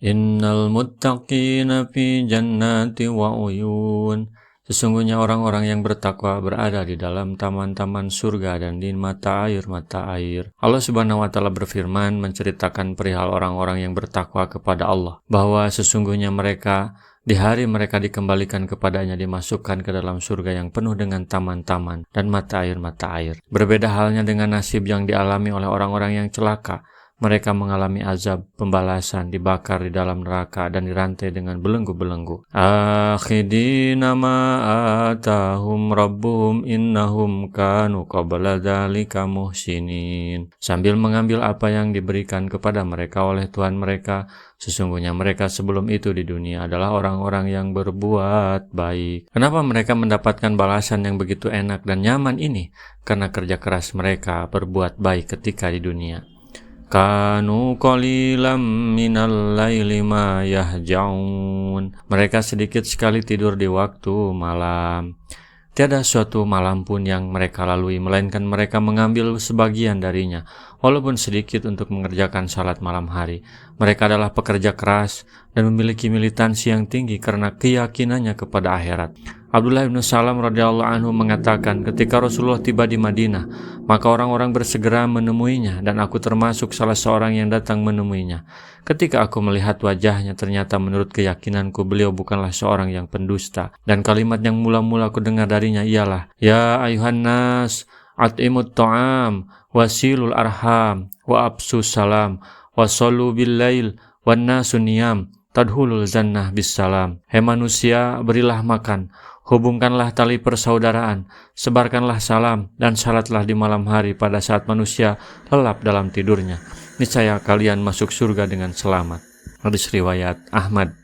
Innal muttaqina fi jannati wa uyun. Sesungguhnya orang-orang yang bertakwa berada di dalam taman-taman surga dan di mata air. Allah Subhanahu wa taala berfirman menceritakan perihal orang-orang yang bertakwa kepada Allah, bahwa sesungguhnya mereka di hari mereka dikembalikan kepadanya dimasukkan ke dalam surga yang penuh dengan taman-taman dan mata air. Berbeda halnya dengan nasib yang dialami oleh orang-orang yang celaka. Mereka mengalami azab pembalasan, dibakar di dalam neraka dan dirantai dengan belenggu-belenggu. Akhidina ma atahum rabbuhum innahum kanu qabla dzalika muhsinin. Sambil mengambil apa yang diberikan kepada mereka oleh Tuhan mereka, sesungguhnya mereka sebelum itu di dunia adalah orang-orang yang berbuat baik. Kenapa mereka mendapatkan balasan yang begitu enak dan nyaman ini? Karena kerja keras mereka berbuat baik ketika di dunia. Kanu qalilam minal laili ma yahjaun. Mereka sedikit sekali tidur di waktu malam. Tiada suatu malam pun yang mereka lalui, melainkan mereka mengambil sebagian darinya, walaupun sedikit untuk mengerjakan salat malam hari. Mereka adalah pekerja keras dan memiliki militansi yang tinggi karena keyakinannya kepada akhirat. Abdullah bin Salam radhiyallahu anhu mengatakan, ketika Rasulullah tiba di Madinah, maka orang-orang bersegera menemuinya dan aku termasuk salah seorang yang datang menemuinya. Ketika aku melihat wajahnya, ternyata menurut keyakinanku beliau bukanlah seorang yang pendusta. Dan kalimat yang mula-mula aku dengar darinya ialah, Ya ayuhan nas, at'imut ta'am, wasilul arham, wa absus salam, wa sallu bil lail, wa nasu niyam, tadhulul jannah bis salam. Hai manusia, berilah makan, hubungkanlah tali persaudaraan, sebarkanlah salam, dan salatlah di malam hari pada saat manusia lelap dalam tidurnya. Niscaya kalian masuk surga dengan selamat. Hadis riwayat Ahmad.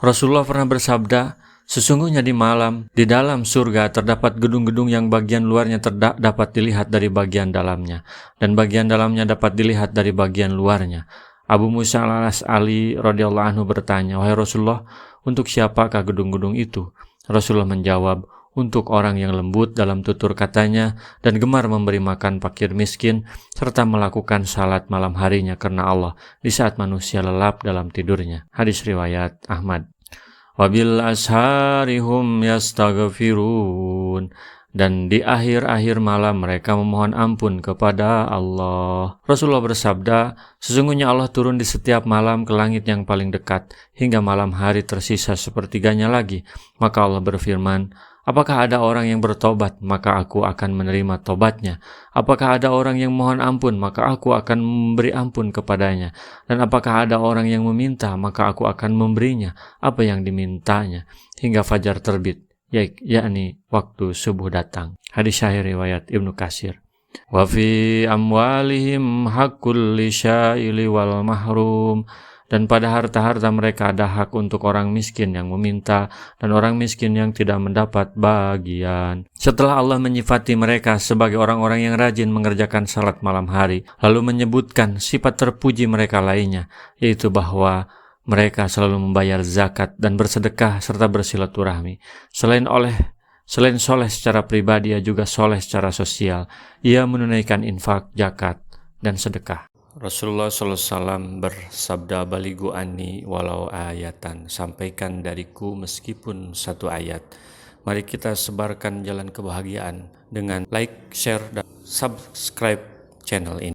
Rasulullah pernah bersabda, sesungguhnya di dalam surga terdapat gedung-gedung yang bagian luarnya dapat dilihat dari bagian dalamnya, dan bagian dalamnya dapat dilihat dari bagian luarnya. Abu Musa al-Asy'ari radhiyallahu anhu bertanya, wahai Rasulullah, untuk siapakah gedung-gedung itu? Rasulullah menjawab, untuk orang yang lembut dalam tutur katanya dan gemar memberi makan fakir miskin, serta melakukan salat malam harinya karena Allah di saat manusia lelap dalam tidurnya. Hadis riwayat Ahmad. Wabil asharihum yastaghfirun. Dan di akhir-akhir malam mereka memohon ampun kepada Allah. Rasulullah bersabda, sesungguhnya Allah turun di setiap malam ke langit yang paling dekat, hingga malam hari tersisa sepertiganya lagi. Maka Allah berfirman, apakah ada orang yang bertobat, maka aku akan menerima tobatnya. Apakah ada orang yang mohon ampun, maka aku akan memberi ampun kepadanya. Dan apakah ada orang yang meminta, maka aku akan memberinya apa yang dimintanya, hingga fajar terbit, yakni waktu subuh datang. Hadis sahih riwayat Ibnu Katsir. Wa fi amwalihim haqqul lisyaili wal mahrum. Dan pada harta-harta mereka ada hak untuk orang miskin yang meminta dan orang miskin yang tidak mendapat bagian. Setelah Allah menyifati mereka sebagai orang-orang yang rajin mengerjakan salat malam hari, lalu menyebutkan sifat terpuji mereka lainnya, yaitu bahwa mereka selalu membayar zakat dan bersedekah serta bersilaturahmi. Selain soleh secara pribadi, ia juga soleh secara sosial. Ia menunaikan infak, zakat, dan sedekah. Rasulullah SAW bersabda, baligu anni walau ayatan, sampaikan dariku meskipun satu ayat. Mari kita sebarkan jalan kebahagiaan dengan like, share, dan subscribe channel ini.